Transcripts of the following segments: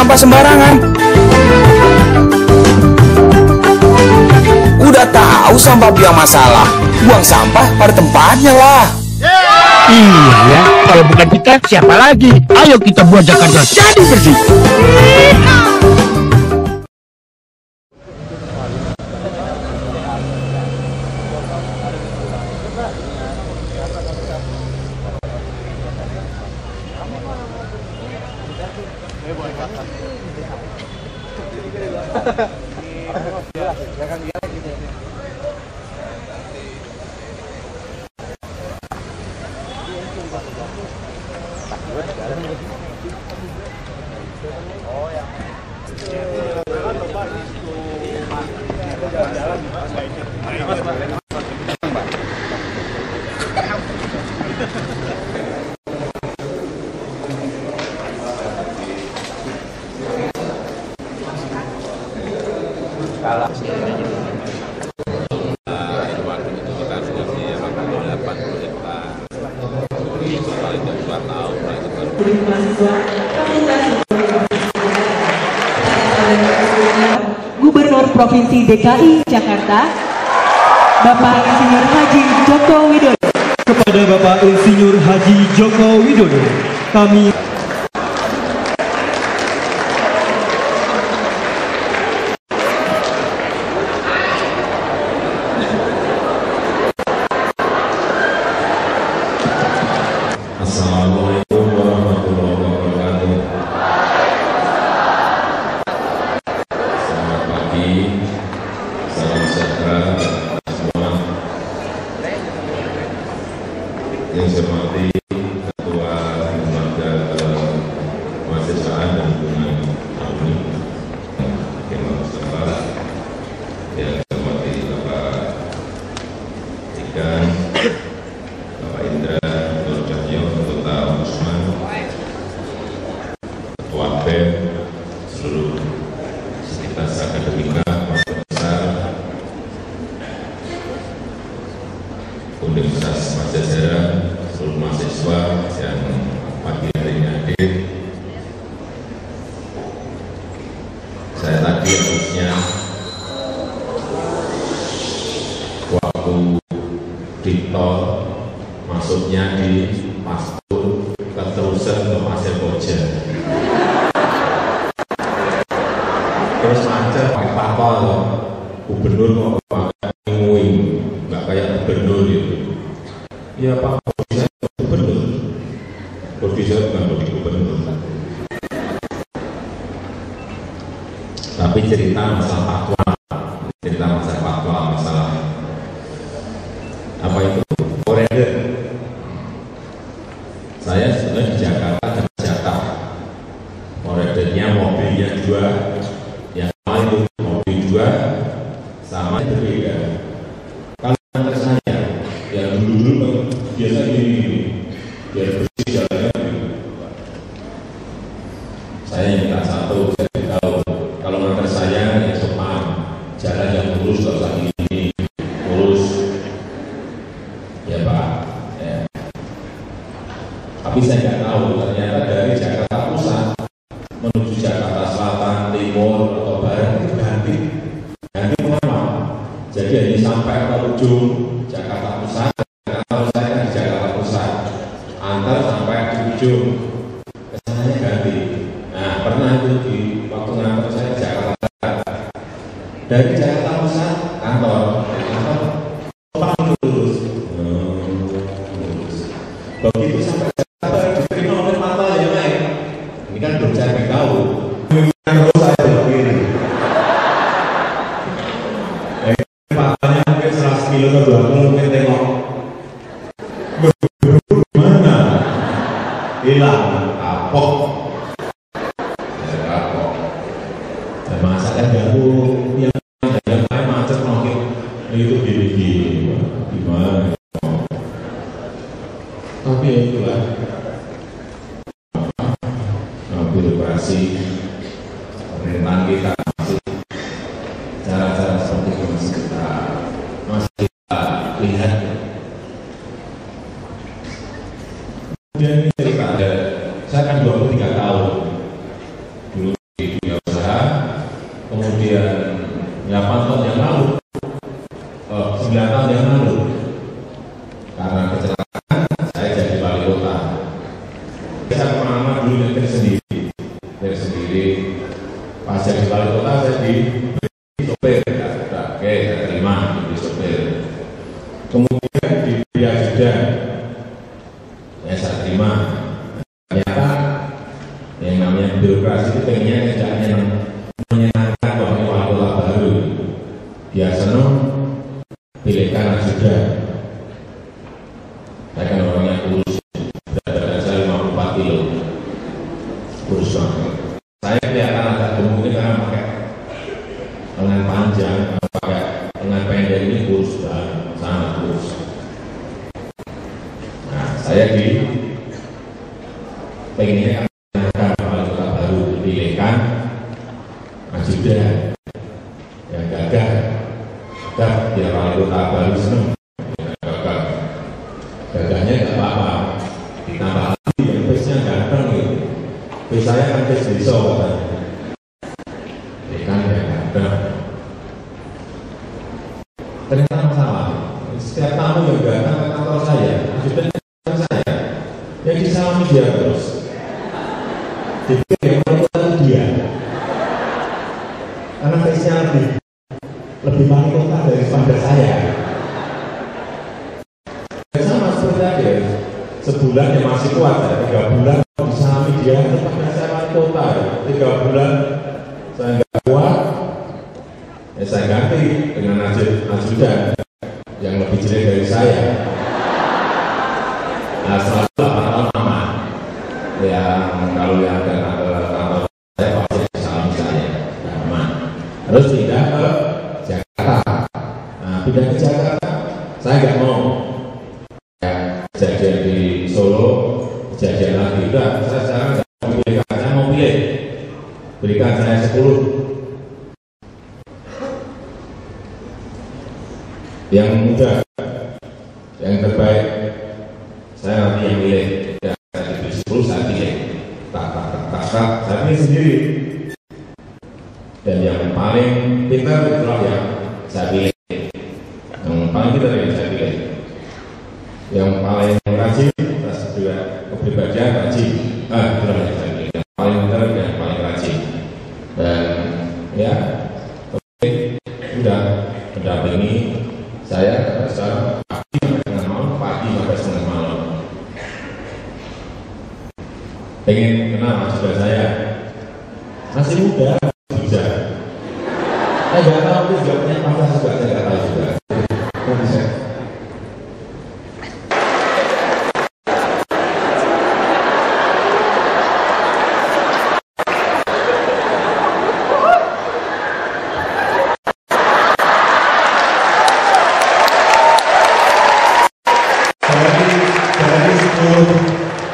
sampah sembarangan. Udah tahu sampah biang masalah, buang sampah pada tempatnya lah. Iya ya, kalau bukan kita siapa lagi? Ayo kita buat Jakarta jadi bersih. Gubernur Provinsi DKI Jakarta, Bapak Insinyur Haji Joko Widodo. Kepada Bapak Insinyur Haji Joko Widodo, kami Assalamualaikum warahmatullahi wabarakatuh. Selamat pagi, salam sejahtera semua. Yang saya hormati Ketua Lembaga Kemahasiswaan dan Hubungan Alumni Kemah Mustafa, yang saya hormati Bapak Ikan, Bapak Indra, Ketua BEM, seluruh sivitas akademika, mahasiswa besar, Universitas Pajajaran, seluruh mahasiswa yang pagi hari ini hadir. Saya tadi harusnya waktu di tol masuknya di Pastur keterusan ke Pasir Koja, terus macet pakai patol. Gubernur kok pakai ngui, nggak kayak gubernur itu. Ya Pak, bisa gubernur, bisa bukan bodi gubernur. Tapi cerita masalah fatwa, masalah apa itu foreigner. Saya sebenarnya di Jakarta ada jatah foreignnya, mobilnya 2, yang lain itu mobil 2 sama berbeda. Kalau antar saya yang dulu biasa gini, biar bersih jalannya. Saya minta satu, saya tahu kalau antar saya ya sopan, jalan yang lurus, kalau usah ini lurus, ya Pak. Ya. Tapi saya nggak tahu ternyata dari Jakarta Pusat menuju Jakarta Selatan, Timur atau Barat itu ganti lama. Jadi hanya sampai ke ujung Jakarta Pusat. Kalau saya kan di Jakarta Pusat, antar sampai di ujung kesananya ganti. Nah pernah itu di waktu ngantar saya di Jakarta Barat, dari Jakarta Pusat kantor lurus, begitu sampai diterima oleh mata yang lain. Ini kan belum saya tahu. Terus saya begini. Matanya mungkin 100 kilo atau 20 mungkin tengok. Gimana? Hilang, kapok. Kapok. Dan masakan ganggu yang lain macet makin itu gini-gini. Gimana? Tapi itulah birokrasi pemerintahan kita, masih cara-cara seperti itu masih kita lihat. Kemudian ini cerita ada, saya kan 23 tahun dulu di kota saya di sopir, oke saya terima di sopir. Kemudian di Ajudan, ya saya terima. Ternyata yang namanya birokrasi itu pengennya kerjanya menyenangkan waktu kota baru. Dia senang pilihkan Ajudan. Saya kan orangnya kurus, berat badan saya 54 kilo, kurus banget. Saya kelihatan agak gemuk ini karena pakai lengan panjang, pakai lengan pendek ini kurus banget, sangat kurus. Nah, saya pengennya kan wali kota baru dipilihkan Ajudan yang gagah, biar wali kota baru senang. Gagahnya nggak apa-apa, ditambah lagi yang face-nya ganteng gitu. Face saya kan face desa katanya, ikan yang ganteng. Ternyata masalah, setiap tamu yang datang ke kantor saya, Ajudan saya, yang disalami dia terus. Dipikir yang paling dia, karena face-nya lebih paling kota daripada saya. Sama seperti aja, sebulan yang masih kuat, 3 bulan disalami dia, tempatnya saya wali kota, 3 bulan saya nggak kuat, ya saya ganti dengan Ajudan yang lebih jelek dari saya. Nah, selalu 8 tahun aman. Yang kalau yang datang ke kantor saya pasti disalami saya, aman. Terus pindah ke Jakarta. Nah, pindah ke Jakarta, saya nggak mau. Kejadian di Solo, kejadian lagi udah, saya sekarang nggak mau pilih, saya mau pilih, berikan saya 10 yang muda, yang terbaik, saya nanti yang pilih, ya, saya diberi 10 saya pilih, saya pilih sendiri, dan yang paling pintar itulah yang saya pilih, yang paling pintar yang saya pilih. Yang paling rajin, atas juga kepribadian rajin, itulah yang saya pilih. Yang paling pintar dan yang paling rajin. Dan ya, sudah mendampingi saya sekarang pagi sampai tengah malam, pagi sampai setengah malam. Pengen kenal juga saya, masih muda, bisa. Saya nggak tahu itu jawabnya apa juga, saya nggak tahu juga. Bisa.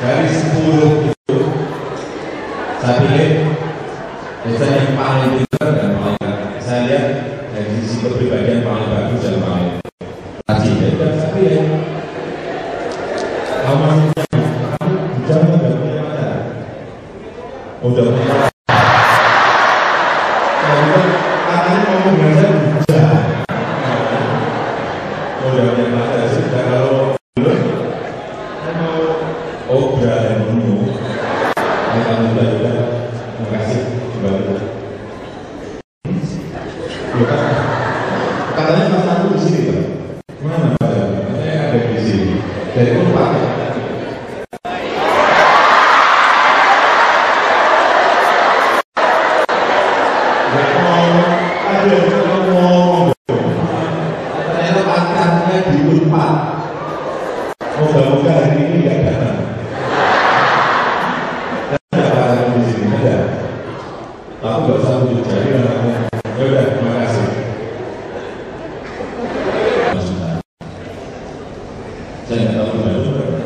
Dari 10 itu saya pilih biasanya yang paling pintar dan paling saya lihat dari sisi kepribadian paling bagus dan paling rajin. Jadi kan saya pilih kamu masih kamu udah punya pacar, udah punya pacar. Katanya ngomong dengan saya udah punya pacar sih. Dan kalau belum dan menunggu, alhamdulillah juga terima kasih kembali. Katanya Mas Aku di sini, Pak. Mana Pak? Katanya ada di sini. Dari Unpad. Ternyata pacarnya di Unpad. Moga-moga hari ini nggak datang. Aku nggak usah tunjuk jari anaknya. Ya udah, terima kasih. Saya nggak tahu berapa.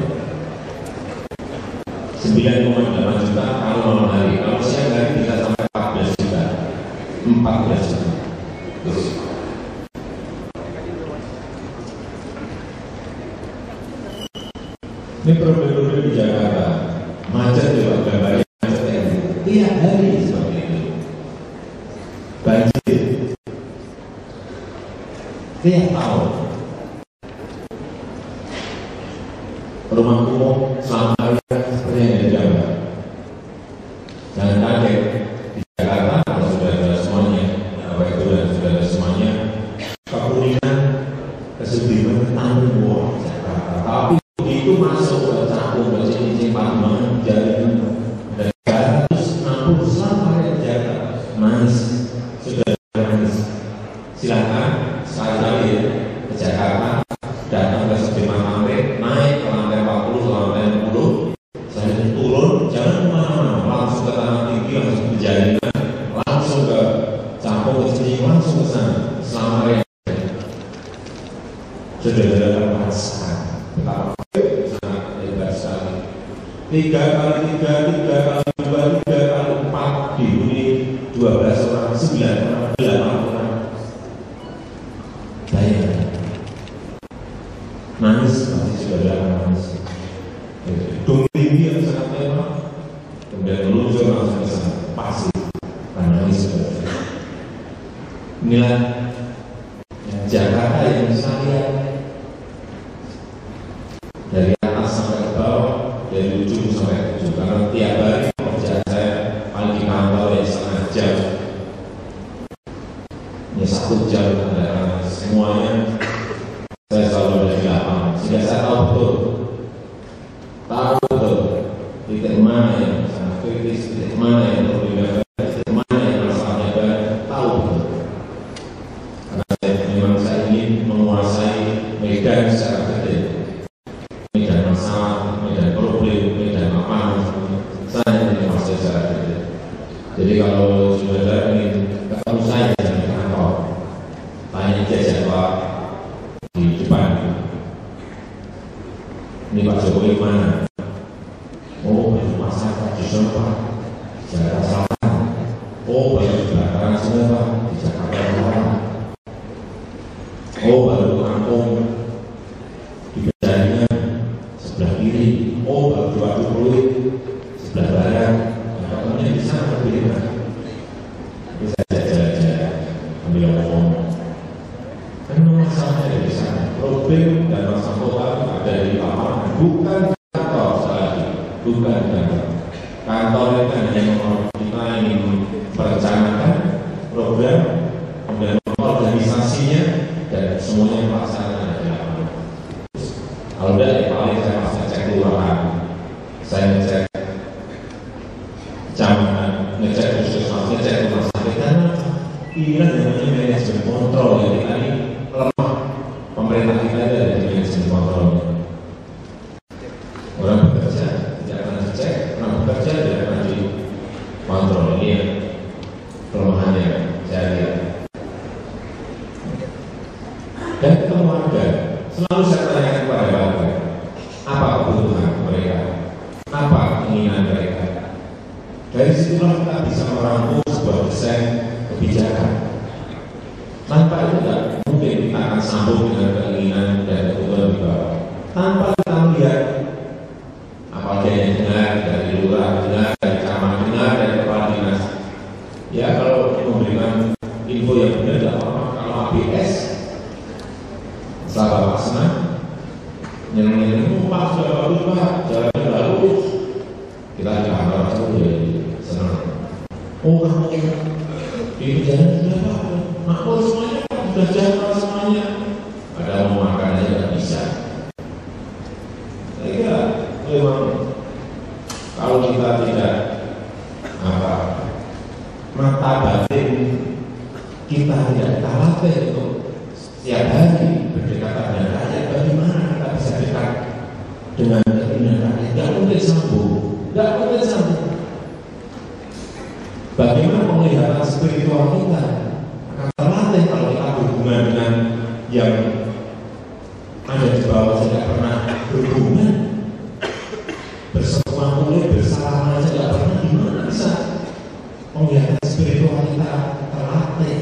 9,8 juta kalau malam hari. Kalau siang hari bisa sampai 14 juta. 14 juta. Terus. Ini problem-problem di Jakarta. Macet juga gambarnya macet yang tiap hari seperti itu. Banjir tiap tahun. Rumah kumuh selama hari seperti yang di Jawa. Jangan kaget di Jakarta kalau sudah ada semuanya sendiri langsung ke sana selama hari saudara merasakan betapa sangat hebat sekali. 3 kali 3, 3 kali 2, 3 kali 4 dihuni 12 orang, 9 orang, 8 orang. Bayangkan, nangis pasti saudara nangis. Gedung tinggi yang sangat mewah, kemudian meluncur langsung ke sana, pasti nangis saudara. Inilah Jakarta yang saya dari atas sampai ke bawah, dari ujung sampai ke ujung, karena tiap hari pekerjaan saya paling di kantor ya setengah jam, ini 1 jam kendaraan, semuanya saya selalu ada di lapangan, sehingga saya tahu betul titik mana yang sangat kritis, titik mana yang perlu dijaga, titik mana yang masalahnya banyak, tahu betul. Karena saya ingin menguasai medan secara detail, medan masalah, medan problem, medan apa, saya ingin menguasai secara detail. Jadi kalau saudara ingin ketemu saya di kantor, tanya jadwal di depan. Ini Pak Jokowi mana? Oh, baru masyarakat di sana Pak, Jakarta Selatan. Oh, baru di belakang sana Pak, di Jakarta Selatan. Oh, baru kampung di Bejaringan sebelah kiri. Oh, baru di Waduk Pluit sebelah barat. Nah, pokoknya di sana berbeda. Ini saya jalan-jalan ambil ngomong. Kan masalahnya di sana. Problem dan masalah kota ada di lapangan, bukan kantor sekali, bukan kantor. Kantor itu hanya kita ingin merencanakan program, kemudian organisasinya, dan semuanya pelaksanaan di lapangan. Kalau tidak, ya paling saya masih cek kelurahan, saya ngecek kecamatan, ngecek puskesmas, ngecek rumah sakit, karena ini namanya manajemen kontrol yang kita ini lemah. Pemerintah kita ada di manajemen kontrolnya. Orang bekerja tidak akan dicek, orang bekerja tidak akan dikontrol. Ini yang kelemahannya saya lihat. Dan ketemu warga, selalu saya tanyakan kepada warga, apa kebutuhan mereka, apa keinginan mereka. Dari situlah kita bisa merangkum sebuah desain kebijakan. Tanpa itu tidak mungkin kita akan sambung dengan keinginan dan kebutuhan di bawah. Tanpa kita melihat apalagi yang dengar dari lurah, dengar dari camat, dengar dari kepala dinas. Ya kalau memberikan info yang benar tidak apa-apa. Kalau ABS, setelah Bapak senang, nyenang-nyenang, Pak sudah bagus Pak, jalan bagus. Kita di kantor itu ya senang. Oh kamu ini jalan sudah Pak. Makmur semuanya, sudah jadwal semuanya. Padahal mau makan aja tidak bisa. Saya kira memang kalau kita tidak mata batin kita tidak latih untuk setiap hari berdekatan dengan rakyat, bagaimana kita bisa dekat dengan keinginan rakyat? Tidak mungkin sambung, tidak mungkin sambung. Bagaimana penglihatan spiritual kita akan terlatih kalau kita berhubungan dengan yang ada di bawah, tidak pernah berhubungan, bersama kulit, bersalaman saja tidak pernah, gimana bisa penglihatan spiritual kita terlatih?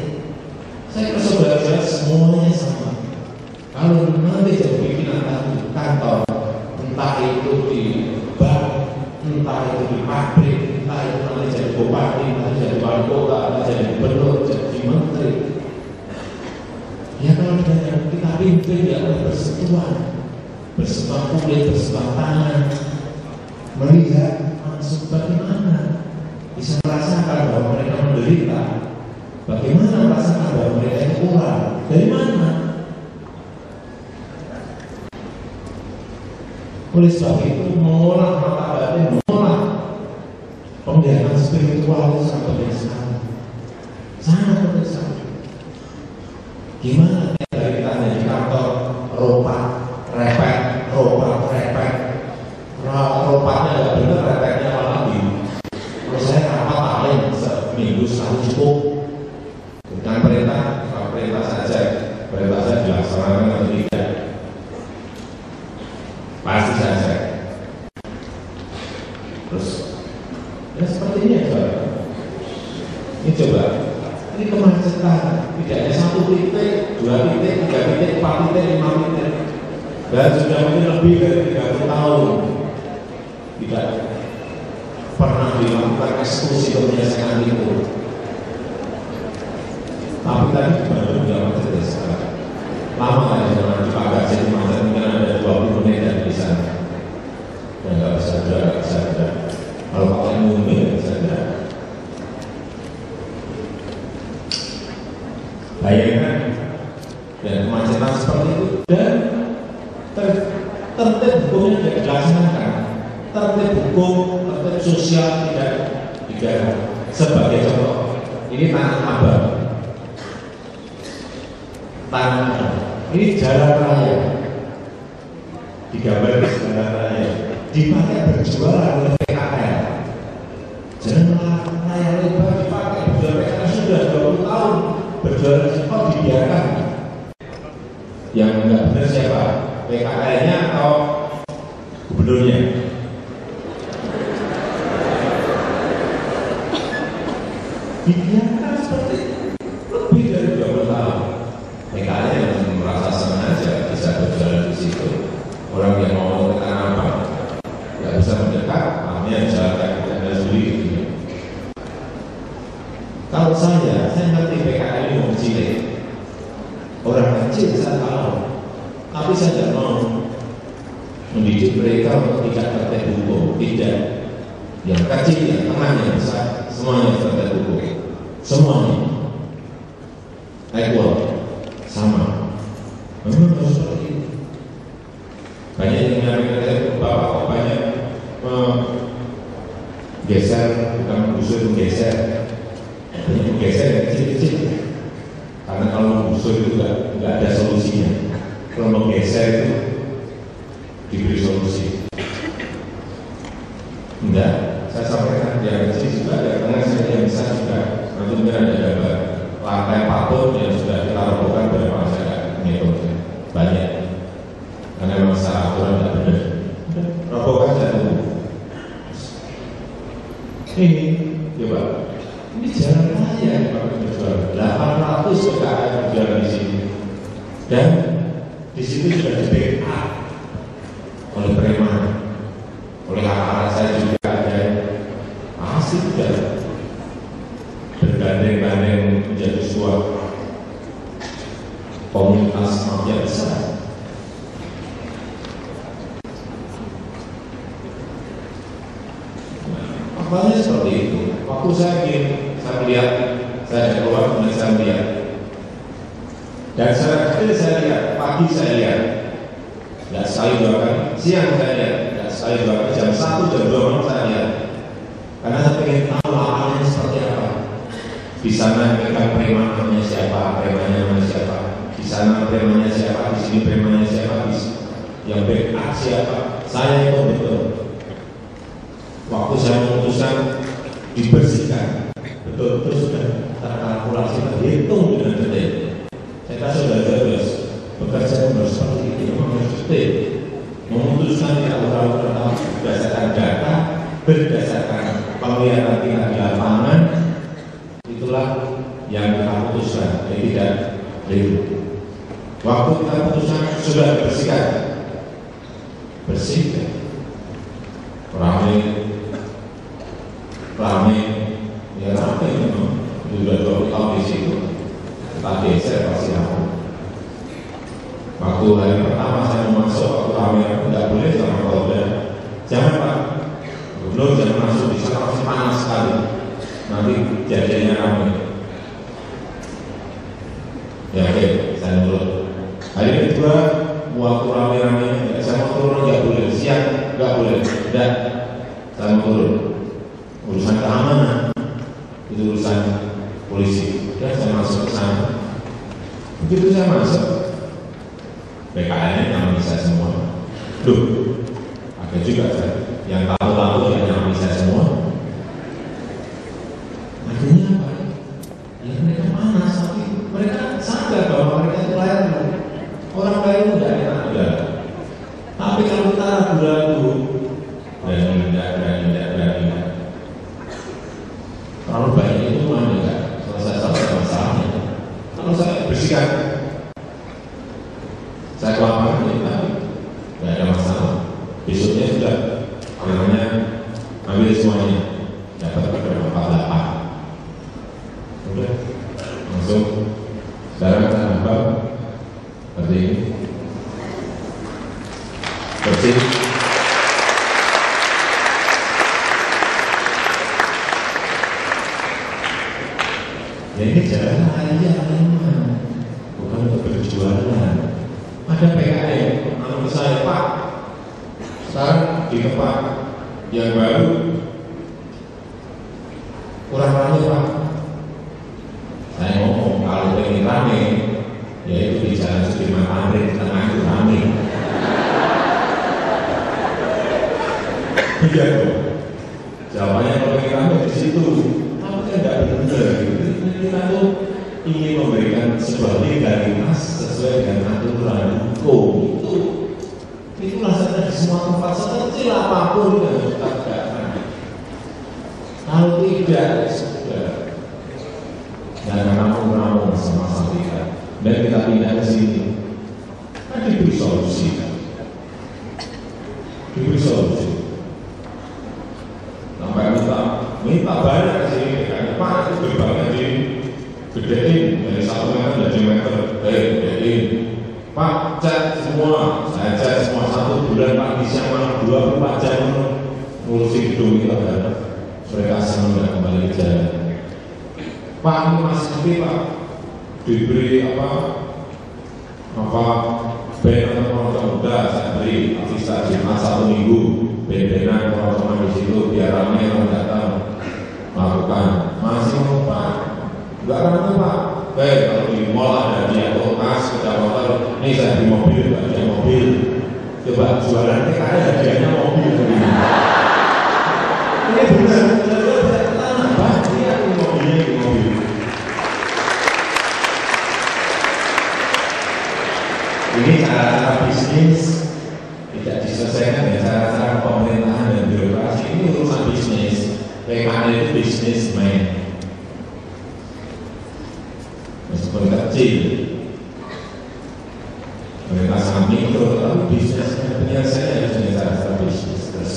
Saya kira saudara-saudara semuanya sama. Kalau nanti jadi pimpinan kantor, entah itu di bank, entah itu di pabrik, entah itu nanti jadi bupati, entah jadi wali kota, entah jadi gubernur, jadi menteri. Ya kalau kita pimpin ya bersentuhan kulit, bersentuhan tangan, melihat maksud bagaimana, bisa merasakan bahwa mereka menderita, bagaimana merasakan bahwa mereka itu kurang, dari mana? Oleh sebab itu mengolah mata batin, mengolah penglihatan spiritual itu sangat penting sekali, sangat penting sekali. Gimana dari kita di kantor ropat, repet, ropatnya nggak benar, repetnya malah di. Kalau saya rapat paling seminggu sekali cukup. Kantor perintah, kalau perintah saja dilaksanakan atau tidak, pasti saja. Terus, ya seperti ini ya, ini coba, ini kemacetan, tidak hanya 1 titik, 2 titik, 3 titik, 4 titik, 5 titik, dan sudah mungkin lebih dari 30 tahun tidak pernah dilakukan eksekusi untuk menyelesaikan itu. Tapi tadi baru tidak macet sekarang. Lama kan jangan dipakai jadi macet, mungkin ada 20 menit dari di sana. Dan nggak bisa gerak, Kalau pakai mobil nggak bisa gerak. Bayangkan, dan kemacetan seperti itu dan tertib hukumnya tidak dilaksanakan, tertib hukum, tertib sosial tidak dijaga. Sebagai contoh, ini Tanah Abang. Ini jalan raya, digambar di jalan raya, dipakai berjualan oleh PKL. Jalan raya lebar dipakai berjualan PKL sudah 20 tahun berjualan cepat dibiarkan. Yang enggak benar siapa? PKL-nya atau gubernurnya? Dibiarkan seperti lebih dari 20 tahun. PKL yang merasa sengaja bisa berjalan di situ. Orang yang mau ke Tanah Abang nggak bisa mendekat, artinya jalan kaki Anda sendiri. Kalau saya ngerti PKL ini mau cilik. Orang kecil saya tahu, tapi saya tidak mau mendidik mereka untuk tidak tertib hukum. Tidak. Yang kecil, yang tengah, yang besar, semuanya tertib hukum. Semuanya equal. Sama, memang harus seperti itu. Banyak yang menyampaikan Bapak kok banyak geser, bukan menggusur, menggeser. Banyak menggeser yang kecil-kecil. Karena kalau menggusur itu nggak ada solusinya. Kalau menggeser itu diberi solusi. Enggak, saya sampaikan yang kecil juga ada, tengah saya yang besar juga. Nanti mungkin ada gambar lantai patung yang sudah kita robohkan berapa saya ngitung banyak, karena memang secara aturan tidak benar. Robohkan saya tunggu. Ini coba, ini jalan raya yang pakai berjualan 800 PKL berjualan di sini, dan di situ sudah di backup oleh preman, oleh aparat saya juga ada, masih sudah bergandeng-gandeng menjadi sebuah komunitas mafia besar. Apalagi seperti itu. Waktu saya lihat, saya keluar kemudian saya lihat, dan secara kecil saya lihat, pagi saya lihat, tidak sekali 2 kali, siang saya lihat, tidak sekali 2 kali, jam 1, jam 2 malam saya lihat, karena saya ingin tahu lapangannya seperti apa. Di sana mereka preman namanya siapa, premannya namanya siapa. Di sana premannya siapa, di sini premannya siapa, yang backup siapa. Saya itu betul. Waktu saya memutuskan dibersihkan, betul-betul sudah terkalkulasi, terhitung dengan detail. Saya kata sudah jelas, bekerja harus seperti itu, memang harus detail. Memutuskan tidak terlalu berdasarkan data, berdasarkan penglihatan kita di lapangan. Itulah yang kita putuskan, jadi tidak keliru. Waktu kita putuskan sudah bersihkan, ramai, ya ramai memang. Sudah 20 tahun di situ, kita geser pasti ramai. Waktu hari pertama saya mau masuk, waktu ramai tidak boleh sama Kapolda. Jangan Pak, belum jangan masuk di sana pasti panas sekali. Nanti jadinya ramai. Ya oke, saya nurut. Hari kedua, waktu ramai-ramai, saya mau turun nggak boleh, siang nggak boleh, tidak, saya mau turun. Urusan keamanan, itu urusan polisi. Dan saya masuk ke sana. Begitu saya masuk, PKL-nya nyampe saya semua. Loh, ada juga saya yang tahu-tahu yang nyampe saya semua. Akhirnya apa? Ya mereka panas, tapi bersihkan. Saya kelaparan ya, nggak ada masalah. Besoknya sudah namanya ambil semuanya, dapat berapa 48. Udah langsung sekarang kita nambah seperti ini, bersih. Ya ini jalan aja, bukan untuk berjualan. Ada PKN, menurut saya Pak, sekarang di tempat yang baru kurang rame Pak. Saya ngomong kalau pengen rame, yaitu di Jalan Sudirman Tamrin, tengah itu rame. Iya dong. Jawabannya kalau pengen rame di situ, tapi kan tidak benar gitu. Kita tuh ingin memberikan sebuah legalitas sesuai dengan aturan hukum. Itu rasanya di semua tempat sekecil apapun yang kita tegakkan. Kalau tidak, sudah jangan rampung-rampung masa-masa kita. Dan kita pindah ke sini, kan diberi solusi. Diberi solusi. Sampai minta banyak ke sini, Pak, itu gerbangnya gedein dari 1 meter jadi meter, gedein. Pak, cat semua, saya cat semua 1 bulan Pak bisa malam 24 jam ngurusi gedung kita kan. Mereka senang kembali ke jalan. Pak, ini masih sepi Pak, diberi apa band atau muda saya beri visa Jumat 1 minggu, band-bandan teman-teman di situ biar ramai orang datang lakukan. Masih mau Pak? Enggak ramai Pak. Baik, kalau di mall ada dia kulkas, sepeda motor, ini saya beli mobil, enggak ada mobil. Coba jualannya kayak hadiahnya mobil. Ini benar, Pak, dia mobilnya di mobil. Ini cara-cara bisnis tidak diselesaikan dengan cara-cara pemerintahan dan birokrasi. Ini urusan bisnis. PKN itu bisnismen. Meskipun kecil, mereka sangat mikro, tapi bisnisnya penyelesaian harus dengan cara-cara bisnis terus.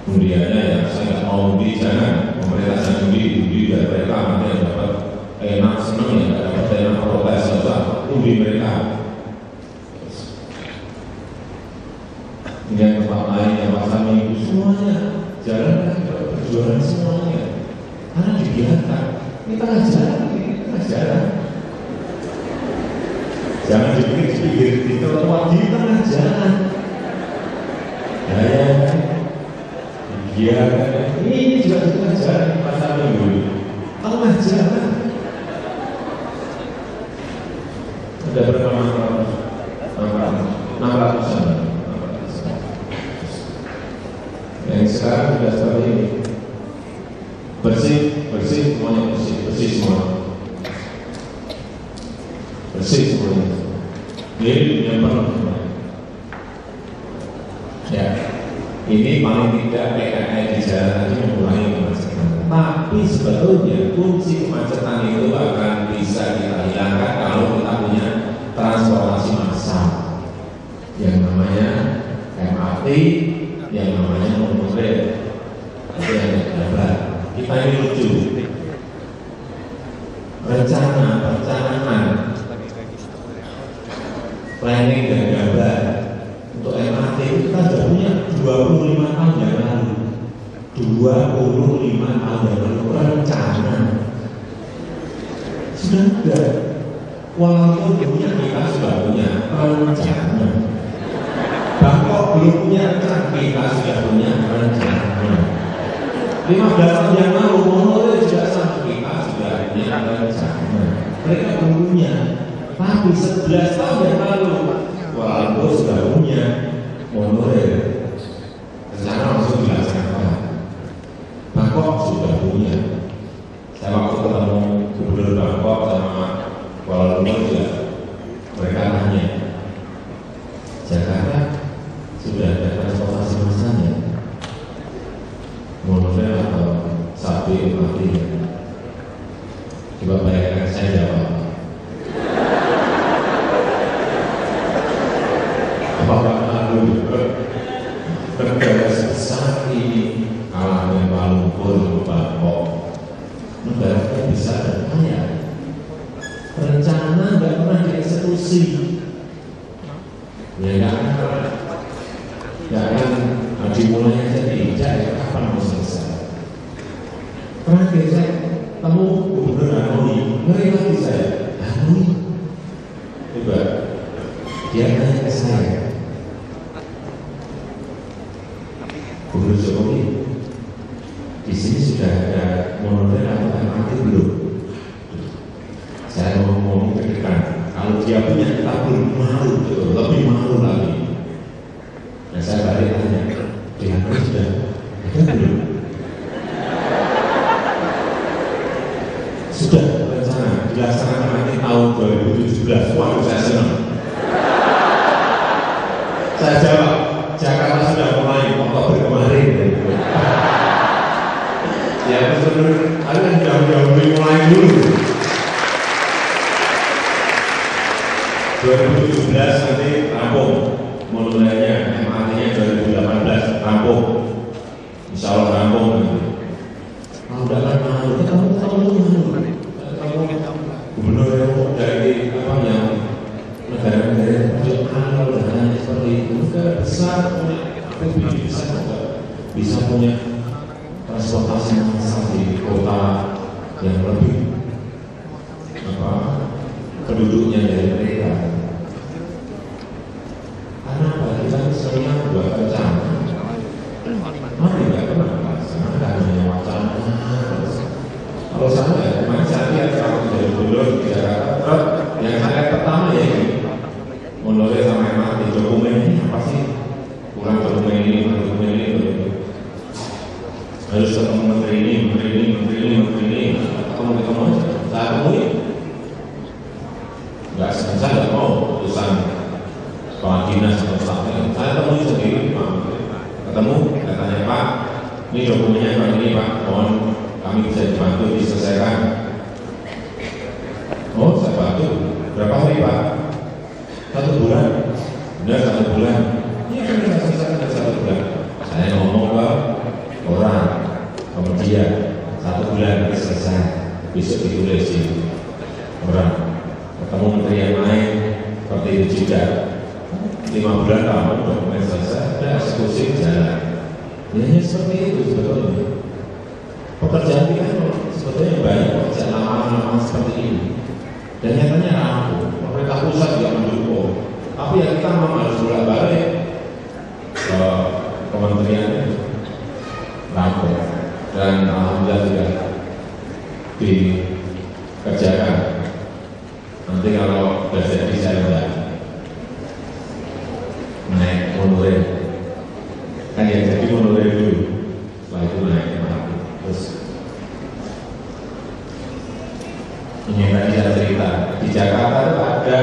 Kemudiannya ya saya nggak mau di jangan pemerintah jangan di dan mereka nanti yang dapat enak senang ya nggak dapat enak protes susah undi mereka. Ini yang tempat lain yang pasar minggu semuanya jalan berjualan semuanya karena dibiarkan ini tengah jalan jangan dipikir di trotoar di tengah jalan ya iya ini juga di tengah jalan di pasar minggu tengah jalan ada berapa 600-an yang sekarang sudah seperti ini bersih semuanya bersih semuanya ini yang perlu ya ini paling tidak PKN di jalan aja mengurangi kemacetan tapi sebetulnya kunci kemacetan itu akan bisa kita hilangkan kalau kita punya transportasi massal yang namanya MRT yang namanya monorail itu yang ada. Kita ini lucu perencanaan planning dan gambar untuk MRT itu kita sudah punya 25 tahun yang lalu 25 tahun yang lalu rencana sudah ada walaupun punya kita sudah punya rencana Bangkok belum punya rencana, kita sudah punya rencana. 15 tahun yang lalu, monorail juga sama, kita sudah punya rencana. Mereka belum punya, tapi 11 tahun yang lalu, walaupun sudah punya monorail, rencana langsung dilaksanakan. Bangkok sudah punya. Saya waktu ketemu Gubernur Bangkok sama Kuala Lumpur juga, mereka tanya, Jakarta sudah ada transportasi massanya monorail atau sapi mati Coba bayangkan saya jawab. Apakah malu? Negara sebesar ini kalah dengan Kuala Lumpur, Bangkok. Negara yang besar dan kaya. Rencana nggak pernah dieksekusi. Ya nggak akan dimulai aja tidak ya kapan mau selesai. Terakhir saya temu Gubernur Hanoi, ngeri lagi saya. Hanoi, coba dia nanya ke saya, Gubernur Jokowi, di sini sudah ada monorail atau MRT belum? Saya mau ngomong deg-degan. Kalau dia punya kita belum malu, lebih malu lagi. Nah saya balik tanya, di Hanoi sudah ada belum? Sudah rencana dilaksanakan nanti tahun 2017. Waduh saya senang. Saya jawab, Jakarta sudah mulai Oktober kemarin. Ya betul-betul, kalian jauh-jauh mulai dulu. 2017 nanti rampung, monorailnya, MRT-nya 2018 rampung, insya Allah rampung nanti. Kalau udah kan malu, kamu gubernur yang dari apa yang negara-negara kalau udah seperti itu, negara besar punya lebih besar bisa punya transportasi massal di kota yang lebih apa penduduknya dari mereka. Karena apa? Kita seringnya buat rencana, mari nggak pernah laksanakan hanya wacana. Kalau saya kemarin saya lihat kalau dari Gubernur di Jakarta, yang saya pertama ya ini monorail sama MRT, dokumen ini apa sih? Kurang dokumen ini harus ketemu menteri ini, ketemu aja. Saya temui, saya nggak mau urusan kepala dinas atau stafnya. Saya temui sendiri, Pak. Ketemu, saya tanya Pak, ini dokumennya Pak ini Pak, mohon kami bisa dibantu diselesaikan. Oh, saya bantu. Berapa hari Pak? 1 bulan. Benar 1 bulan. Iya, kita selesaikan 1 bulan. Saya ngomong ke orang, kemudian 1 bulan selesai. Besok ditulis di orang. Ketemu menteri yang lain seperti itu juga. 5 bulan kamu dokumen selesai, ada eksekusi jalan. Hanya seperti itu sebetulnya. Pekerjaan kita sebetulnya banyak pekerjaan lama-lama seperti ini. Dan nyatanya rampung. Pemerintah pusat juga mendukung. Tapi ya kita memang harus bolak-balik ke kementerian rampung. Dan alhamdulillah juga dikerjakan. Nanti kalau sudah jadi saya udah naik monorail. Kan ya jadi monorail dulu. Setelah itu naik MRT. Terus ini yang tadi saya cerita di Jakarta itu ada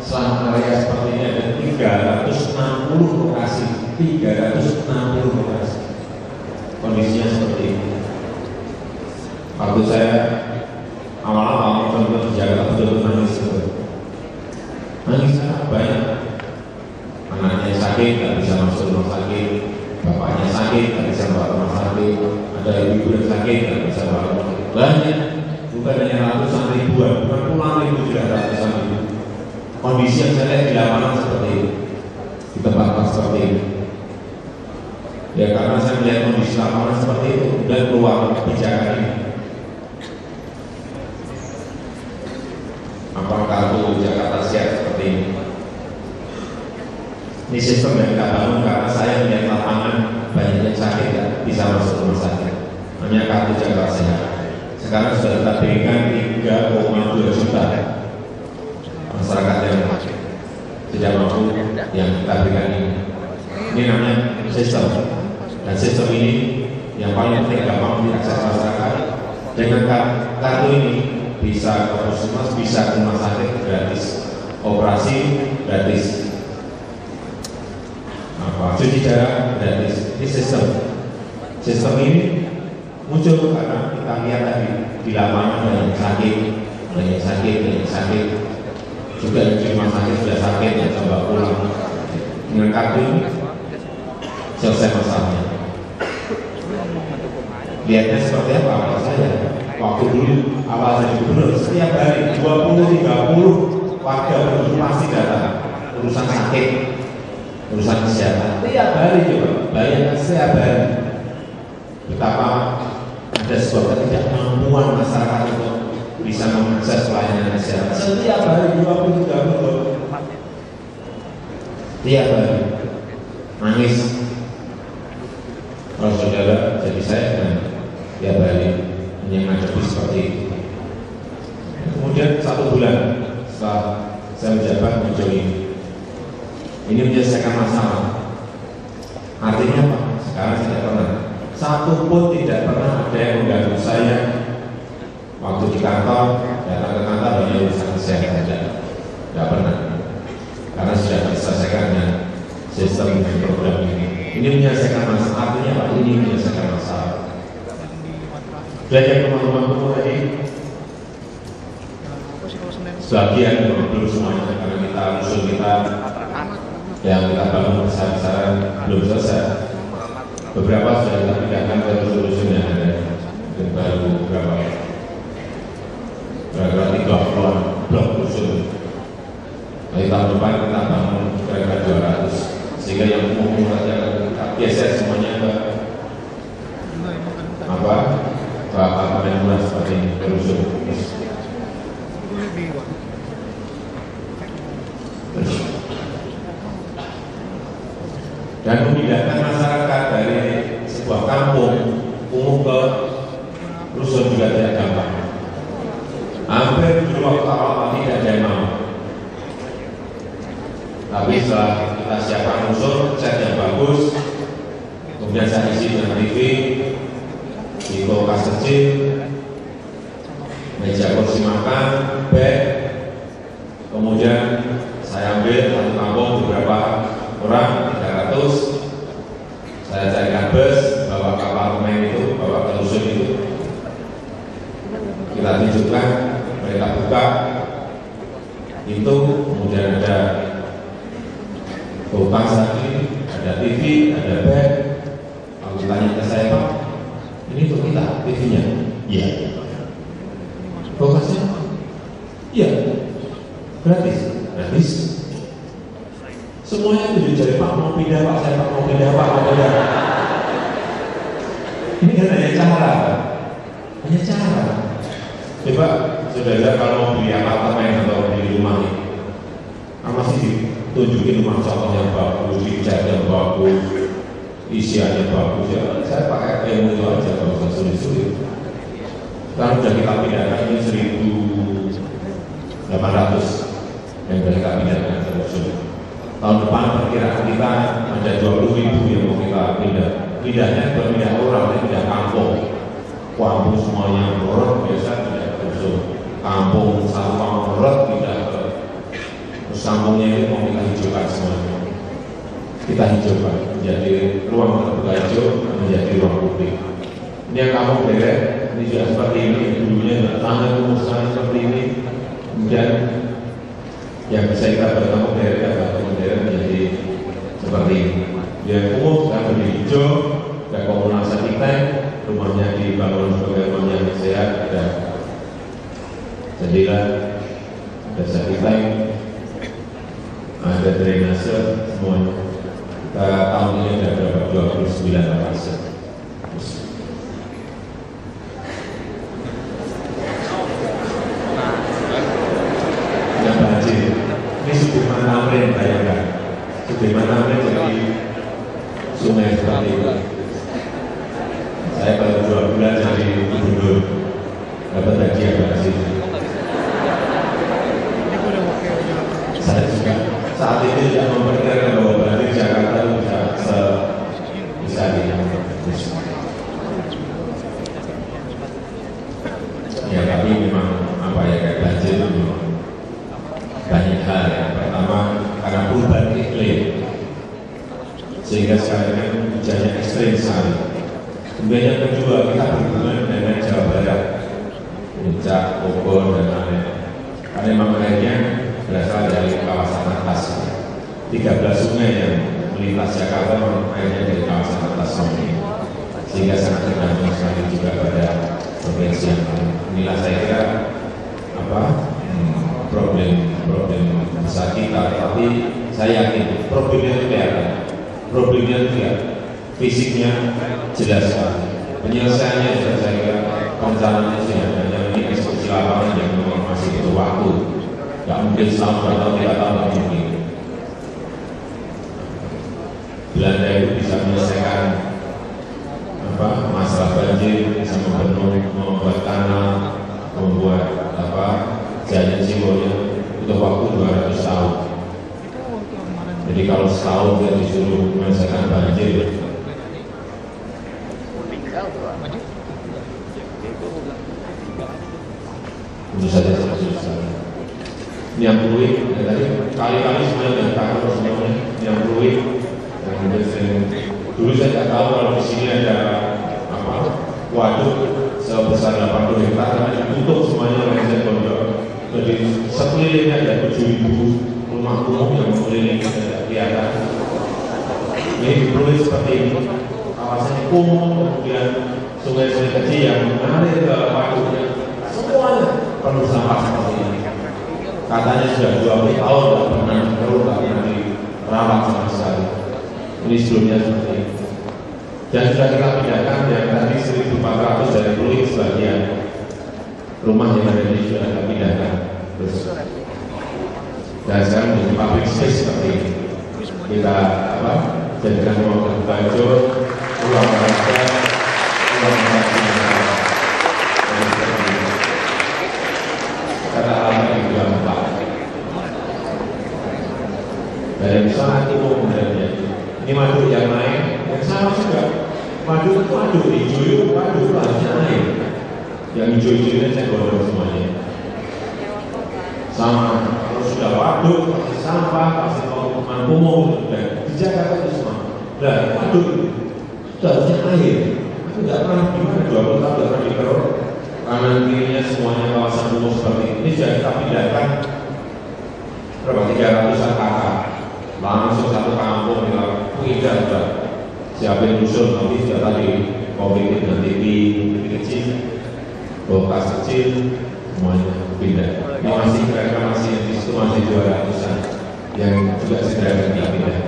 selama area seperti ini ada 360 lokasi, 360 lokasi. Kondisinya seperti ini. Waktu saya awal-awal teman-teman di Jakarta betul-betul nangis banyak. Anaknya sakit, nggak bisa masuk rumah sakit. Bapaknya sakit, nggak bisa bawa rumah sakit. Ada ibu yang sakit, nggak bisa bawa rumah sakit. Banyak, bukan hanya ratusan ribuan, bukan puluhan ribu, sudah ratusan ribu. Kondisi yang saya lihat di lapangan seperti itu, di tempat seperti itu. Ya karena saya melihat kondisi lapangan seperti itu dan peluang kebijakan ini. Apakah kartu Jakarta siap seperti ini? Ini sistem yang kita bangun karena saya melihat lapangan banyak yang sakit ya, bisa masuk rumah sakit. Hanya kartu Jakarta Sehat. Sekarang sudah kita berikan 3,2 juta masyarakat yang tidak mampu yang kita berikan ini. Ini namanya sistem. Dan sistem ini yang paling penting gampang diakses masyarakat. Dengan kartu ini bisa ke puskesmas, bisa ke rumah sakit gratis, operasi gratis, cuci darah gratis. Ini sistem ini muncul karena kita kita lihat tadi di lapangan banyak sakit, juga di rumah sakit sudah sakit ya coba pulang dengan kartu selesai masalahnya. Lihatnya seperti apa kalau saya waktu dulu awal jadi gubernur setiap hari 20-30 warga penduduk pasti datang urusan sakit, urusan kesehatan setiap hari. Coba bayangkan setiap hari betapa ada sebuah ketidakmampuan masyarakat untuk bisa mengakses pelayanan kesehatan setiap hari 20-30 tiap hari nangis. Kalau saudara jadi saya kan tiap hari menghadapi seperti itu. Kemudian 1 bulan setelah saya menjabat muncul ini menyelesaikan masalah. Artinya apa? Sekarang tidak pernah, satu pun tidak pernah ada yang mengganggu saya waktu di kantor, datang ke kantor hanya urusan kesehatan, tidak pernah, karena sudah diselesaikan dengan sistem dan program ini. Ini menyelesaikan masalah. Artinya apa? Ini menyelesaikan masalah. Dan yang teman-teman tadi sebagian belum semuanya, karena kita usul kita yang kita bangun besar-besaran belum selesai. Beberapa sudah kita pindahkan ke rusun-rusun yang ada, dan baru beberapa kira-kira 30-an blok rusun. Nanti tahun depan kita bangun kira-kira 200, sehingga yang umum saja kita geser semuanya ke apartemen murah seperti ini, ke rusun. Dan memindahkan masyarakat dari sebuah kampung umum ke rusun juga tidak gampang. Hampir dulu waktu awal tidak ada yang mau. Tapi setelah kita siapkan rusun, cat yang bagus, kemudian saya isi dengan TV, di kulkas kecil, meja kursi makan, bed, kemudian saya ambil satu kampung beberapa orang, 300, saya carikan bus, bawa ke apartemen itu, bawa ke rusun itu, kita tunjukkan, mereka buka itu, kemudian ada kulkas lagi, ada TV, ada bed. Kalau ditanya ke saya, Pak, ini untuk kita TV-nya? Iya. Kulkasnya? Iya. Gratis? Gratis. Semuanya itu jadi Pak mau pindah Pak, saya Pak mau pindah Pak, mau pindah. Ini kan hanya cara. Coba saudara kalau mau beli apartemen atau beli rumah ini, masih ditunjukin rumah contoh yang bagus, dicat yang bagus, isiannya bagus. Ya, saya pakai ilmu itu aja, kalau usah sulit-sulit. Sekarang sudah kita pindahkan ini 1.800 yang sudah kita pindahkan ke rusun. Tahun depan perkiraan kita ada 20.000 yang mau kita pindah. Pindahnya berpindah orang, pindah kampung. Kampung semuanya borot, biasa tidak rusun. Kampung satu kampung borot, pindah ke terus kampungnya itu mau kita hijaukan semuanya. Kita hijaukan menjadi ruang terbuka hijau, menjadi ruang publik. Ini yang kampung Deret, ini juga seperti ini. Dulunya tanah rumusan seperti ini. Kemudian yang bisa kita bertemu dari menjadi seperti ini. Yang umum sekarang lebih hijau, ada komunal arsitek, rumahnya dibangun sebagai rumah yang sehat, ada jendela, ada arsitek, ada drainase, semuanya. Kita tahun ini ada berapa? 29 apartemen. Ini Sudirman Tamrin, bayangkan Sudirman Tamrin jadi sungai seperti itu. Saya baru 2 bulan jadi gubernur, dapat hadiah dari sini. Saya juga saat itu tidak memperkirakan bahwa banjir Jakarta bisa dianggap. Ya tapi memang apa ya, kayak banjir itu banyak hal. Yang pertama karena perubahan iklim, sehingga sekarang kan hujannya ekstrim sekali. Kemudian yang kedua, kita berhubungan dengan Jawa Barat, Puncak, Bogor, dan lain-lain. Karena memang airnya berasal dari kawasan atas. 13 sungai yang melintas Jakarta memang airnya dari kawasan atas sungai, sehingga sangat tergantung sekali juga pada provinsi yang lain. Inilah saya kira problem besar kita, tapi saya yakin problemnya kelihatan, problemnya tidak, fisiknya jelas sekali, penyelesaiannya juga saya kira rencananya sudah ada, yang ini eksekusi lapangan yang memang masih butuh waktu, nggak mungkin setahun, 2 tahun, 3 tahun, nggak mungkin. Belanda itu bisa menyelesaikan masalah banjir, bisa membuat tanah, membuat jalan simbolnya untuk waktu 200 tahun. Jadi kalau setahun dia disuruh menyelesaikan banjir, tentu saja sangat susah. Yang fluid, tadi kali-kali semuanya takut semuanya. Yang fluid, dulu saya tidak tahu kalau di sini ada waduk sebesar 80 hektar, karena ditutup semuanya oleh Sen Pondok. Jadi sekelilingnya ada 7.000 rumah kumuh yang mengelilingi, tidak kelihatan. Ini fluid seperti ini, kawasannya kumuh, kemudian sungai-sungai kecil yang mengalir ke waduknya, semuanya penuh sampah seperti ini. Katanya sudah 20 tahun tidak pernah dirawat sama sekali. Ini sebelumnya seperti ini. Dan sudah kita pindahkan yang tadi 1.400 dari fluid sebagian rumah yang ada ini sudah kita pindahkan. Terus dan sekarang menjadi public space seperti ini. Kita jadikan ruang terbuka hijau, ruang olahraga, ruang masyarakat. Kata alam yang juga empat. Dari sana timur kemudian ini madu yang naik, yang sama juga. Madu hijau itu madu harusnya naik. Yang hijau-hijaunya saya goreng semuanya. Sama, kalau sudah waduk, pasti sampah, pasti pemukiman kumuh, dan di Jakarta itu semua. Dan waduk itu harusnya air. Aku tidak pernah gimana 20 tahun tidak pernah dikeruk. Kanan kirinya semuanya kawasan kumuh seperti ini sudah kita pindahkan berapa 300-an kakak. Langsung satu kampung kita pindah sudah siapin rusun, nanti sudah tadi komplek dengan TV kecil, bokas kecil, semuanya pindah. Ini masih mereka masih di situ masih 200-an yang juga segera kita pindah.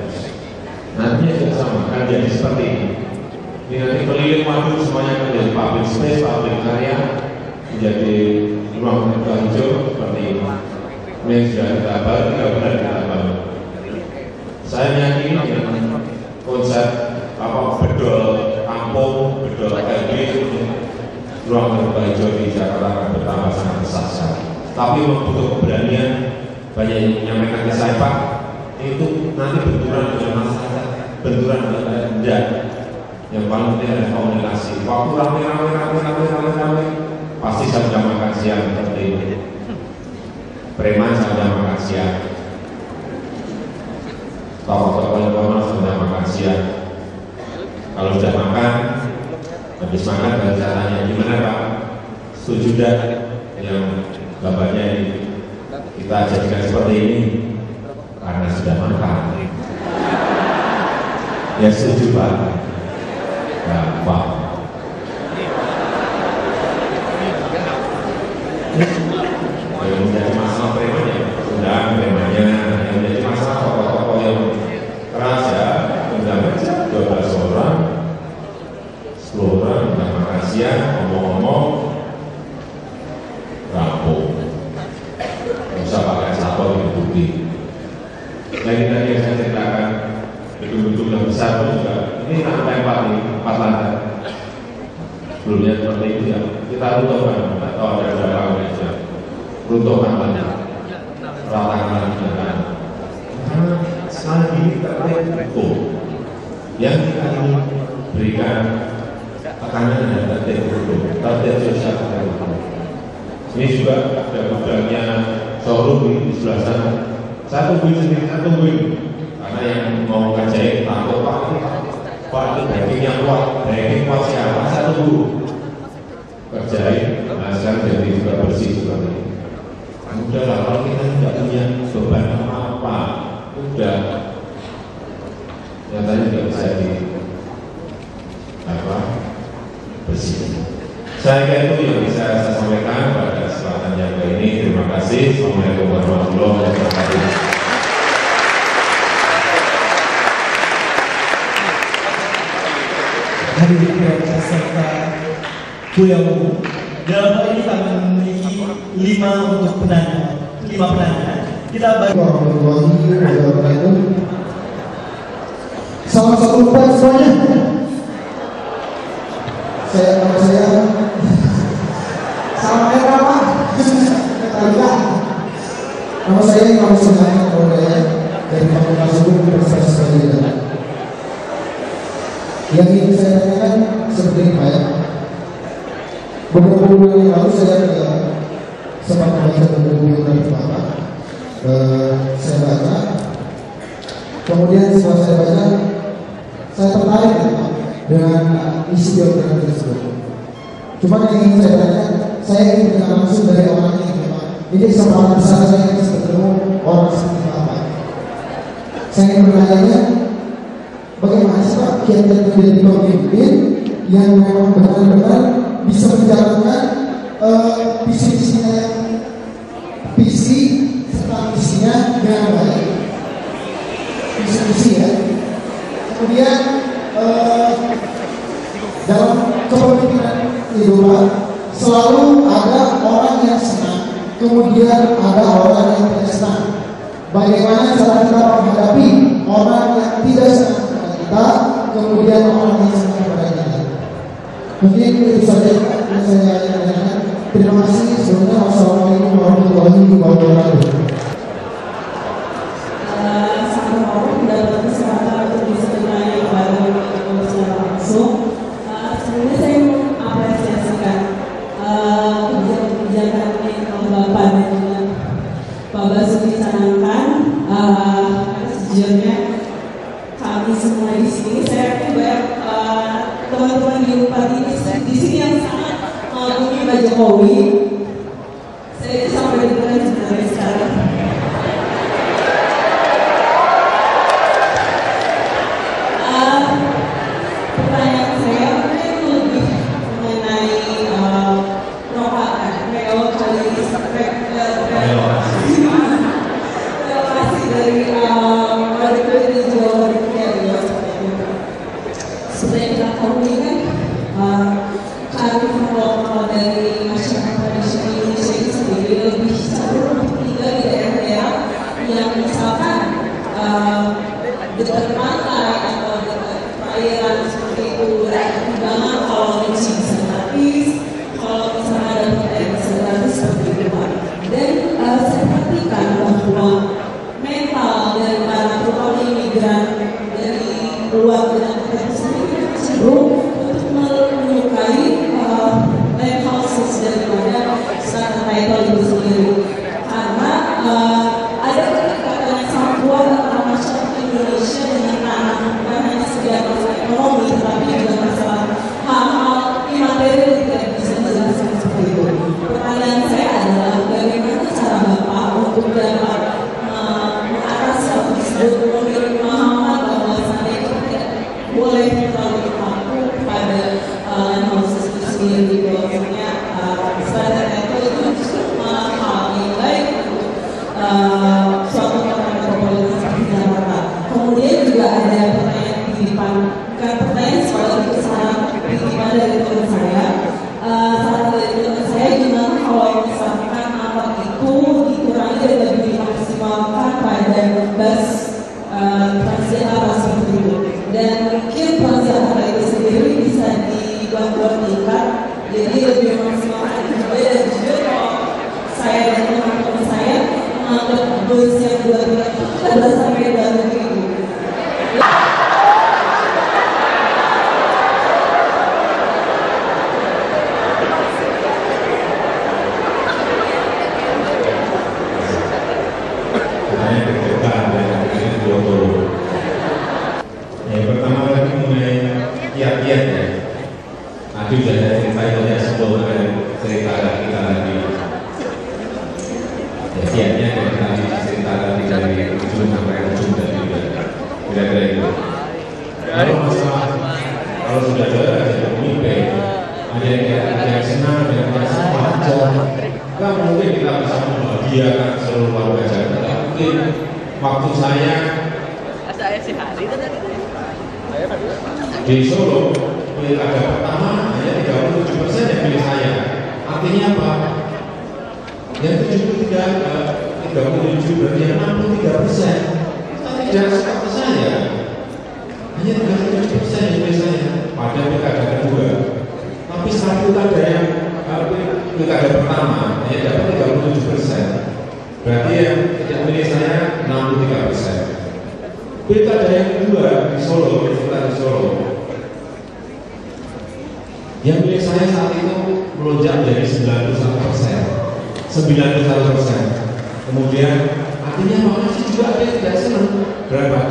Nantinya juga sama, kan jadi seperti ini. Ini nanti keliling waduk semuanya menjadi public space, public area, menjadi ruang terbuka hijau seperti ini. Ini sudah kita baru 3 bulan kita bangun. Saya meyakini dengan konsep bedol kampung, bedol LB, ruang terbuka hijau di Jakarta akan bertambah sangat besar sekali. Tapi butuh keberanian, banyak yang menyampaikan ke saya, Pak, itu nanti benturan dengan masyarakat, benturan dengan benda. Yang paling penting adalah komunikasi. Waktu rame, pasti saya sudah makan siang seperti ini. Preman saya sudah makan siang. Tokoh-tokoh yang lama sudah makan siang. Kalau sudah makan, habis makan baru saya tanya, gimana Pak? Setuju tidak yang bapaknya ini kita jadikan seperti ini? Karena sudah makan. Ya setuju Pak. Gampang. Yang menjadi masalah preman ya, sudah premannya. Yang menjadi masalah tokoh-tokoh yang keras ya, undang aja 12 orang, 10 orang, undang makan siang, ngomong-ngomong, rampung. Nggak usah pakai sapor di bukti. Lagi tadi yang saya ceritakan, gedung-gedung yang besar pun juga, ini lantai 4 lantai. Sebelumnya seperti itu ya, kita runtuhkan, atau ada berapa Indonesia, runtuhkan banyak, ratakan dengan karena sekali ini terkait hukum yang kita ingin berikan tekanan dan tertib hukum, tertib sosial tertib hukum. Ini juga ada gudangnya showroom di sebelah sana. Saya tungguin karena yang mau ngerjain takut Pak itu backingnya kuat, backing kuat siapa? Saya tunggu. kerjain, nah sekarang jadi juga bersih juga. Udah lah, kalau kita tidak punya beban apa-apa, udah nyatanya tidak bisa di bersih. Saya kira itu yang bisa saya sampaikan pada kesempatan yang kali ini. Terima kasih. Assalamualaikum warahmatullahi wabarakatuh. Hadirin peserta Kuliah Umum, dalam hal ini kami memiliki 5 penanya. Kita bagi warahmatullahi wabarakatuh. Salam satu empat semuanya. Nama saya sama mereka Pak. Nama saya Imam Sulaiman Maulaya dari Fakultas Hukum Universitas Pendidikan. Yang ingin saya tanyakan seperti ini Pak ya. Beberapa bulan yang lalu saya sempat membaca buku dari Bapak. Saya baca, kemudian setelah saya baca, saya tertarik dengan isi biografi tersebut. Cuma yang ingin saya tanya, saya ingin mendengar langsung dari orang ini. Ini kesempatan besar saya bisa bertemu orang seperti Bapak. Saya ingin bertanya, bagaimana sih Pak kiat-kiat menjadi pemimpin yang memang benar-benar bisa menjalankan visi serta misinya dengan baik. Visi ya. Kemudian dalam kepemimpinan itu Pak, selalu ada orang yang senang, kemudian ada orang yang tidak senang. Bagaimana cara kita menghadapi orang yang tidak senang kepada kita, kemudian orang yang senang kepada kita? Mungkin itu saja yang saya tanyakan. Terima kasih. Sebelumnya wassalamualaikum warahmatullahi wabarakatuh. Assalamualaikum dapat kesempatan untuk bisa bertanya kepada Bapak secara langsung. Sebenarnya saya mengapresiasikan kebijakan yang Bapak dan juga Pak Basuki canangkan. Sejujurnya kami semua di sini, saya yakin banyak teman-teman di Bupati di sini yang sangat mengagumi Pak Jokowi. Saya itu sampai dengan sebenarnya sekarang. Pertanyaan saya lebih mengenai relasi dari Waduk dan Jawa Barat. Seperti yang kita ketahui kan, kearifan lokal dari masyarakat tradisional Indonesia ini sendiri lebih cenderung tinggal di daerah-daerah yang misalkan dekat pantai atau dekat perairan seperti itu, hidangan kalau bisa gratis, kalau misalnya ada hotel bisa gratis seperti itu Pak. Dan saya perhatikan bahwa mental dari para terutama imigran dari luar negeri itu sendiri cenderung untuk menyukai land houses daripada strata title itu sendiri, karena ada kedekatan yang sangat kuat antara masyarakat Indonesia dengan tanah, bukan hanya sekedar masalah ekonomi, tetapi juga masalah hal-hal imaterial yang tidak bisa dijelaskan seperti itu. Pertanyaan saya adalah bagaimana cara Bapak untuk dapat mengatasi hal tersebut, memberi pemahaman bahwa sana itu tidak boleh terlalu terpaku pada land houses itu sendiri, bahwasanya strata title itu justru hal yang baik untuk suatu kota metropolitan seperti Jakarta. Kemudian juga ada pertanyaan titipan, bukan pertanyaan soal itu, saran titipan dari teman saya. Saran dari teman saya gimana kalau misalkan alat itu dikurangi dan lebih dimaksimalkan pada bus Transjakarta seperti itu. Dan mungkin Transjakarta itu sendiri bisa dibuat tingkat, jadi lebih memaksimalkan juga. Dan juga kalau saya dan teman-teman saya menganggap bus yang 2 tingkat itu adalah sampai 2 ribu. Yang pertama lagi mengenai kiat-kiat ya. Tadi sudah saya cerita sebelumnya kita bisa membahagiakan seluruh warga Jakarta. Tidak mungkin. Waktu saya di Solo, pilkada pertama hanya 37% yang pilih saya. Artinya apa? Yang 37 berarti yang 63%. Tidak seperti saya. Hanya 37% yang pilih saya pada pilkada kedua. Tapi setelah pilkada pertama hanya dapat 37%. Berarti yang tidak pilih saya 63%. Pilkada yang kedua di Solo, yang pilih saya saat itu melonjak menjadi 91%. Kemudian artinya masih juga ada yang tidak senang. Berapa?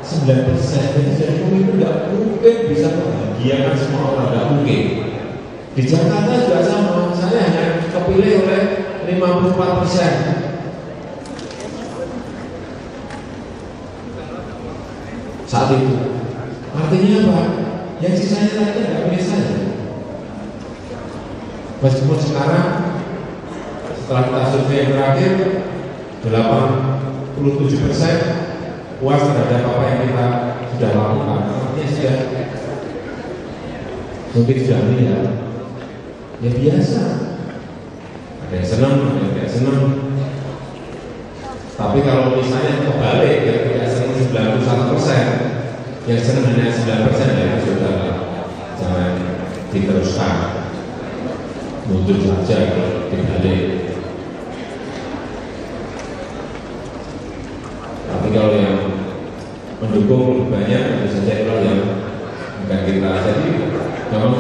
9%. Jadi pemimpin tidak mungkin bisa membahagiakan semua orang, tidak mungkin. Di Jakarta juga sama, saya hanya kepilih oleh 54%. Saat itu, artinya apa? Yang sisanya tadi tidak pilih saya. Meskipun sekarang setelah kita survei yang terakhir 87% puas terhadap apa yang kita sudah lakukan. Artinya sudah mungkin sudah lihat. Ya biasa. Ada yang senang, ada yang tidak senang. Tapi kalau misalnya kebalik, yang tidak senang 91%, yang senang hanya 9%, ya sudah jangan diteruskan. Mundur saja dibalik. Tapi kalau yang mendukung lebih banyak, tentu saja kalau yang bukan kita. Jadi memang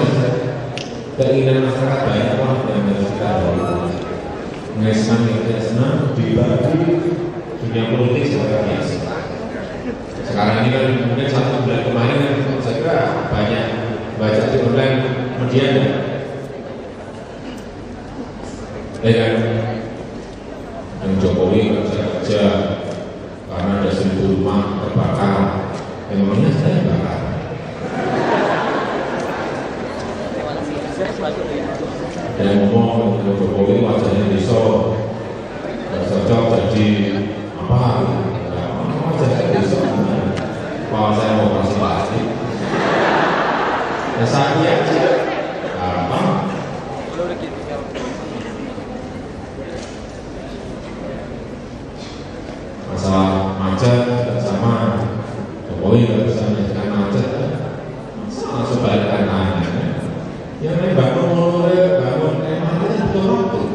keinginan masyarakat banyak orang yang harus kita lakukan. Senang yang tidak senang dibagi dunia politik secara biasa. Sekarang ini kan mungkin 1 bulan kemarin saya kira banyak baca di online media kan yang Jokowi nggak bisa kerja karena ada 1.000 rumah terbakar. Memangnya saya bakar. Ada yang ngomong Jokowi wajahnya besok nggak cocok jadi apa? Wajahnya besok kalau saya mau kasih plastik ya sakit aja apa? Masalah macet sama Jokowi nggak bisa menyelesaikan macet, langsung balikkan tangannya. Yang lain bangun MRT butuh waktu.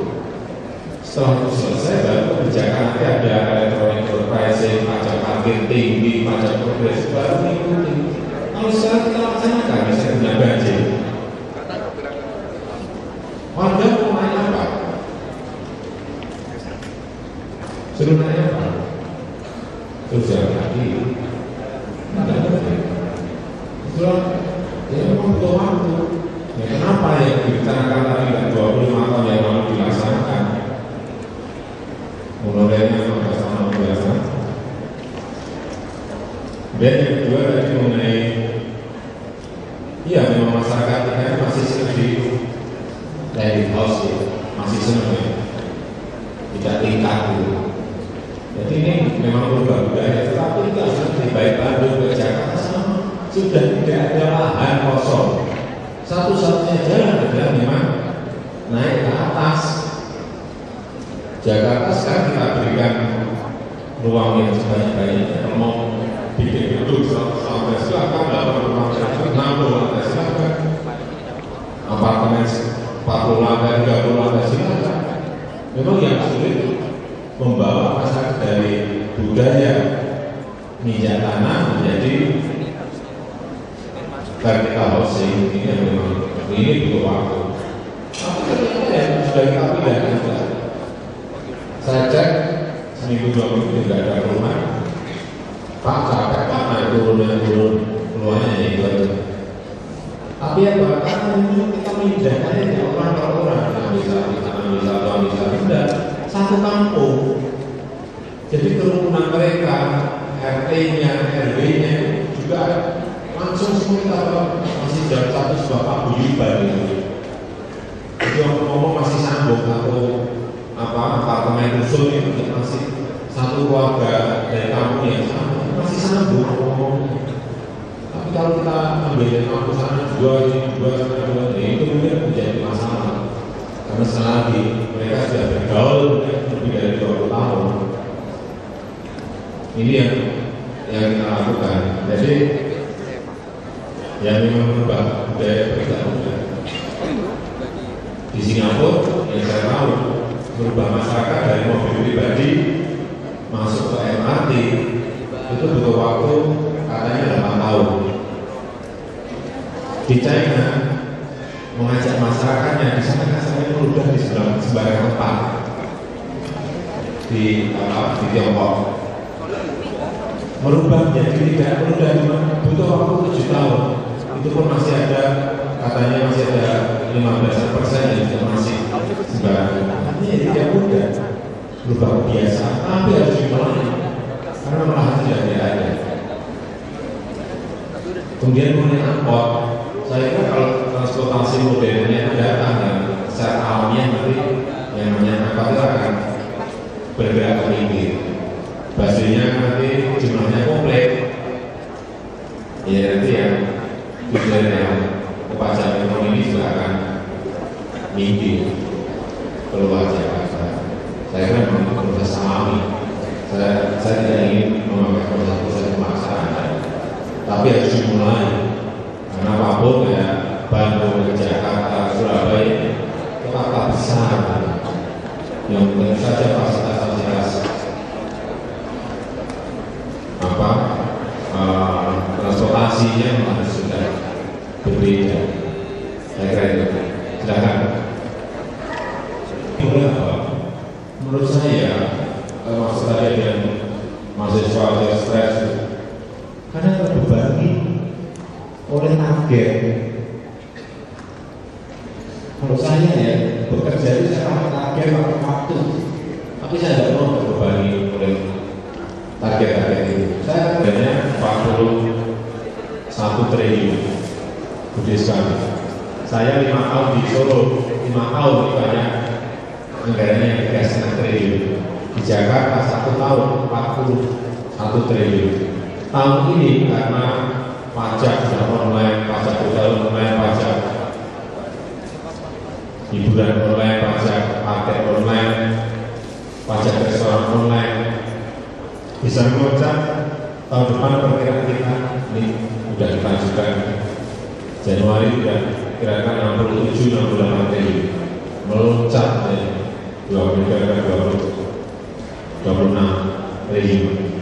Setelah itu selesai baru kebijakan nanti ada electronic pricing, pajak parkir tinggi, pajak progresif baru mengikuti. Kalau sekarang kita laksanakan, misalnya punya banjir, warga mau main apa? Suruh naik apa? Terus jalan kaki, tidak ada. Itulah, ya memang butuh waktu. Ya kenapa yang dibicarakan tadi dan 25 tahun yang lalu dilaksanakan? Mulainya 15 tahun biasa. Dan yang kedua tadi mengenai, iya memang masyarakat kita masih sedih landing house ya, masih senang ya, tidak tingkat gitu. Jadi ini memang berubah budaya, tetapi itu harus di baik Bandung ke Jakarta sama, sudah tidak ada lahan kosong. Satu-satunya jalan adalah memang naik ke atas. Jakarta sekarang kita berikan ruang yang sebanyak-banyaknya. Mau bikin gedung 100 lantai silakan, 80 lantai silakan, 60 lantai silakan, apartemen 40 lantai, 30 lantai silakan. Memang yang sulit membawa masyarakat dari budaya minyak tanah menjadi vertical housing. Ini yang memang ini butuh waktu. Tapi ternyata yang sudah kita pindahkan, saya cek seminggu 2 minggu tidak ada perumahan. Pak capek Pak naik turun keluarnya itu aja. Tapi yang bahkan kita memindahkan dari orang ke orang, bisa tidak satu kampung. Jadi kerumunan mereka, RT-nya, RW-nya juga langsung semua kita masih jam 1 Bapak Buyuban itu. Jadi ngomong masih sambung atau apartemen rusun itu masih satu keluarga dari kampung yang sama, masih sambung. Tapi kalau kita ambil dari kampung sana dua, itu mungkin menjadi masalah. Karena sekali lagi mereka sudah bergaul lebih dari 20 tahun. Ini yang kita lakukan. Jadi yang memang merubah budaya pergaulan. Di Singapura yang saya tahu merubah masyarakat dari mobil pribadi masuk ke MRT itu butuh waktu katanya 8 tahun. Di China mengajak masyarakatnya di sana kan semuanya mudah di sembarang tempat di Tiongkok. Merubah jadi tidak mudah, butuh waktu 7 tahun. Itu pun masih ada katanya masih ada 15% yang juga masih sembarangan. Artinya tidak mudah berubah biasa, tapi harus dimulai karena malah tidak ada. Kemudian mengenai angkot, saya kira kalau transportasi modernnya datang dan secara alamiah nanti yang namanya angkot itu akan bergerak ke pinggir. Basisnya nanti jumlahnya komplek, ya nanti yang tujuan yang kepajakan ekonomi juga akan minggir keluar Jakarta. Saya kira memang proses alami. Saya tidak ingin memakai proses pemaksaan, tapi harus dimulai. Karena apapun ya Bandung, Jakarta, Surabaya, kota besar yang tentu saja fasilitas transportasinya harus sudah berbeda. Saya kira itu. Silakan. Menurut saya maksud saya yang mahasiswa yang stres karena terbebani oleh agen. Kalau saya ya bekerja itu saya pakai agen pakai waktu, tapi saya tidak mau terbebani oleh target-target itu. Saya kerjanya 41 triliun, gede sekali. Saya 5 tahun di Solo, 5 tahun banyak anggarannya yang 3,5 triliun. Di Jakarta 1 tahun 41 triliun. Tahun ini karena pajak sudah online, pajak hotel online, pajak hiburan online, pajak paket online, pajak restoran online, bisa melonjak. Tahun depan perkiraan kita ini sudah ditanjukan Januari sudah kira-kira 67-68 triliun, meloncat ya 26 triliun.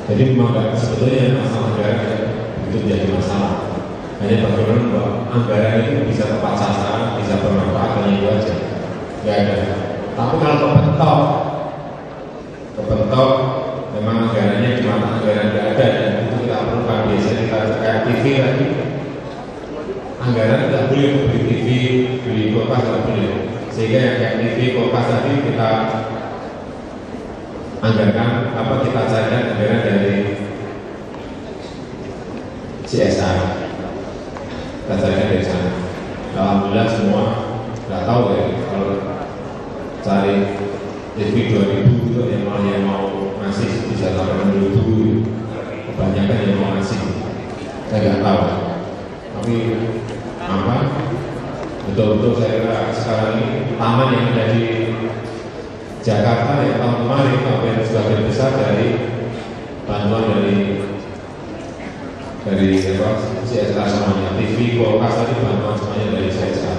Jadi memang sebetulnya masalah anggaran itu menjadi masalah. Hanya bagaimana bahwa anggaran itu bisa tepat sasaran, bisa bermanfaat, hanya itu aja. Nggak ada. Tapi kalau kepentok memang anggarannya di mata anggaran nggak ada dan itu kita perlukan. Biasanya kita kayak TV lagi, anggaran tidak boleh beli TV, beli kulkas tidak boleh. Sehingga yang kayak TV, kulkas tadi kita anggarkan kita carikan anggaran dari CSR, kita carikan dari sana. Alhamdulillah semua nggak tahu ya kalau cari TV 2000 itu yang mau ngasih bisa 80.000, kebanyakan yang mau ngasih saya nggak tahu. Tapi betul-betul saya kira sekarang ini taman yang ada di Jakarta yang tahun kemarin hampir sebagian besar dari bantuan dari CSR semuanya. TV, kulkas tadi bantuan semuanya dari CSR.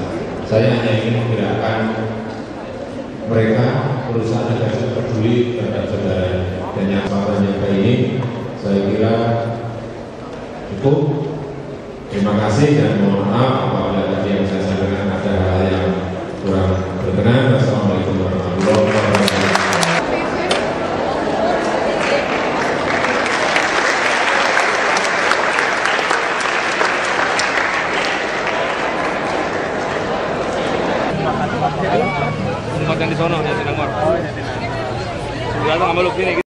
Saya hanya ingin menggerakkan mereka perusahaan agar peduli terhadap saudaranya. Dan yang yang kayak ini saya kira cukup. Terima kasih dan mohon maaf apabila tadi yang saya sampaikan ada hal yang kurang berkenan. Wassalamualaikum warahmatullahi wabarakatuh. Tempat yang di sono ya, Sinangor. Sudah ngambil sini.